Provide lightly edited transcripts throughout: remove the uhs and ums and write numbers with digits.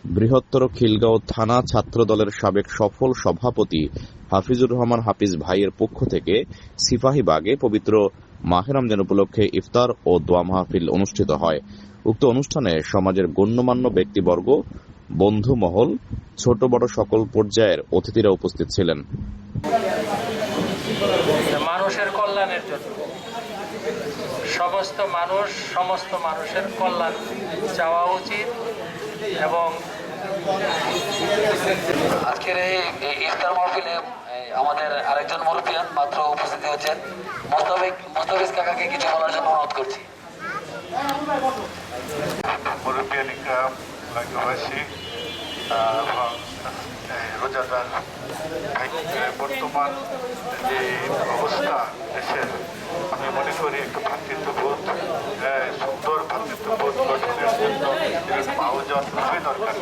বৃহত্তর খিলগাঁও থানা ছাত্রদলের সাবেক সফল সভাপতি হাফিজুর রহমান হাফিজ ভাইয়ের পক্ষ থেকে সিপাহীবাগে পবিত্র মাহে রমজান উপলক্ষে ইফতার ও দোয়া মাহফিল অনুষ্ঠিত হয়। উক্ত অনুষ্ঠানে সমাজের গণ্যমান্য ব্যক্তিবর্গ, বন্ধু মহল, ছোট বড় সকল পর্যায়ের অতিথিরা উপস্থিত ছিলেন। মানুষের কল্যাণের জন্য সমস্ত মানুষের কল্যাণ চাওয়া উচিত। এবং আজকের এই ইফতার মাহফিলে আমাদের আরেকজন মুরব্বিয়ান মাত্র উপস্থিত হয়েছেন। মোস্তাফিজ কাকাকে কিছু বলার জন্য অনুরোধ করছি। মুরব্বিয়ান ইকরাম, এলাকাবাসী এবং রোজাদার বর্তমান যে অবস্থা দেশের, আমি মনে করি একটু ভ্রাতৃত্ববোধ, সুন্দর ভ্রাতৃত্ববোধ গঠনের জন্য আয়োজন খুবই দরকার।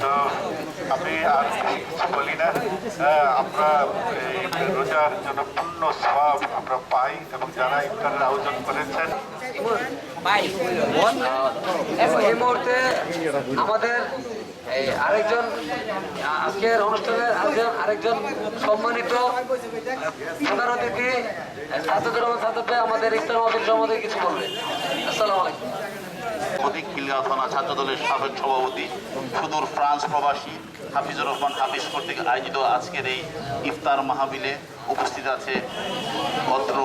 তো আমি আর কিছু বলি না। আমরা এই রোজার জন্য পূর্ণ সওয়াব আমরা পাই, এবং যারা ইফতারের আয়োজন করেছেন এই মুহূর্তে আমাদের আরেকজন আজকের অনুষ্ঠানের আরেকজন সম্মানিত প্রধান অতিথি সাজ্জাদুর রহমান সাজ্জাদ ভাই আমাদের ইফতার মাহফিল সম্বন্ধে কিছু বলবেন। আসসালামু আলাইকুম। খিলগাঁও থানা ছাত্রদলের সাবেক সভাপতি, সুদূর ফ্রান্স প্রবাসী হাফিজুর রহমান হাফিজ কর্তৃক আয়োজিত আজকের এই ইফতার মাহফিলে উপস্থিত আছে অত্র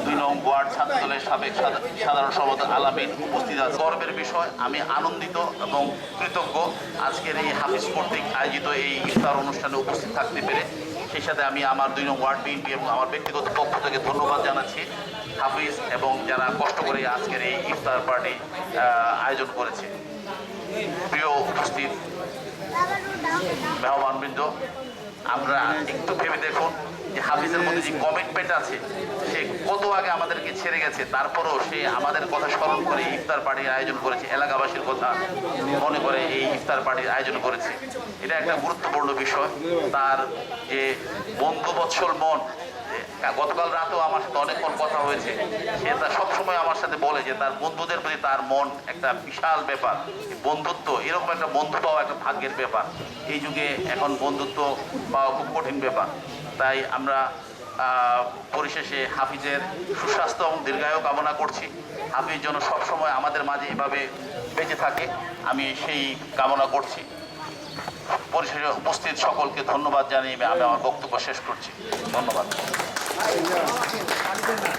2 নং ওয়ার্ড ছাত্রদলের সাবেক সাধারণ সম্পাদক আলামিন উপস্থিত আছে। গর্বের বিষয়, আমি আনন্দিত এবং কৃতজ্ঞ আজকের এই হাফিজ কর্তৃক আয়োজিত এই ইফতার অনুষ্ঠানে উপস্থিত থাকতে পেরে। সেই সাথে আমি আমার 2 নং ওয়ার্ড বিএনপি এবং আমার ব্যক্তিগত পক্ষ থেকে ধন্যবাদ জানাচ্ছি হাফিজ এবং যারা কষ্ট করে আজকের এই ইফতার পার্টি আয়োজন করেছে। প্রিয় উপস্থিত মেহমানবৃন্দ, আমরা একটু ভেবে দেখুন যে হাফিজের মধ্যে যে কমিটমেন্ট আছে, সে কত আগে আমাদেরকে ছেড়ে গেছে, তারপরও সে আমাদের কথা স্মরণ করে ইফতার পার্টির আয়োজন করেছে, এলাকাবাসীর কথা মনে করে এই ইফতার পার্টির আয়োজন করেছে। এটা একটা গুরুত্বপূর্ণ বিষয়। তার যে বন্ধুবৎসল মন, গতকাল রাতেও আমার সাথে অনেকক্ষণ কথা হয়েছে, সে তার সবসময় আমার সাথে বলে যে তার বন্ধুদের প্রতি তার মন একটা বিশাল ব্যাপার। বন্ধুত্ব, এরকম একটা বন্ধু পাওয়া একটা ভাগ্যের ব্যাপার। এই যুগে এখন বন্ধুত্ব পাওয়া খুব কঠিন ব্যাপার। তাই আমরা পরিশেষে হাফিজের সুস্বাস্থ্য এবং দীর্ঘায়ু কামনা করছি। হাফিজ যেন সবসময় আমাদের মাঝে এভাবে বেঁচে থাকে, আমি সেই কামনা করছি। পরিশেষে উপস্থিত সকলকে ধন্যবাদ জানিয়ে আমি আমার বক্তব্য শেষ করছি। ধন্যবাদ।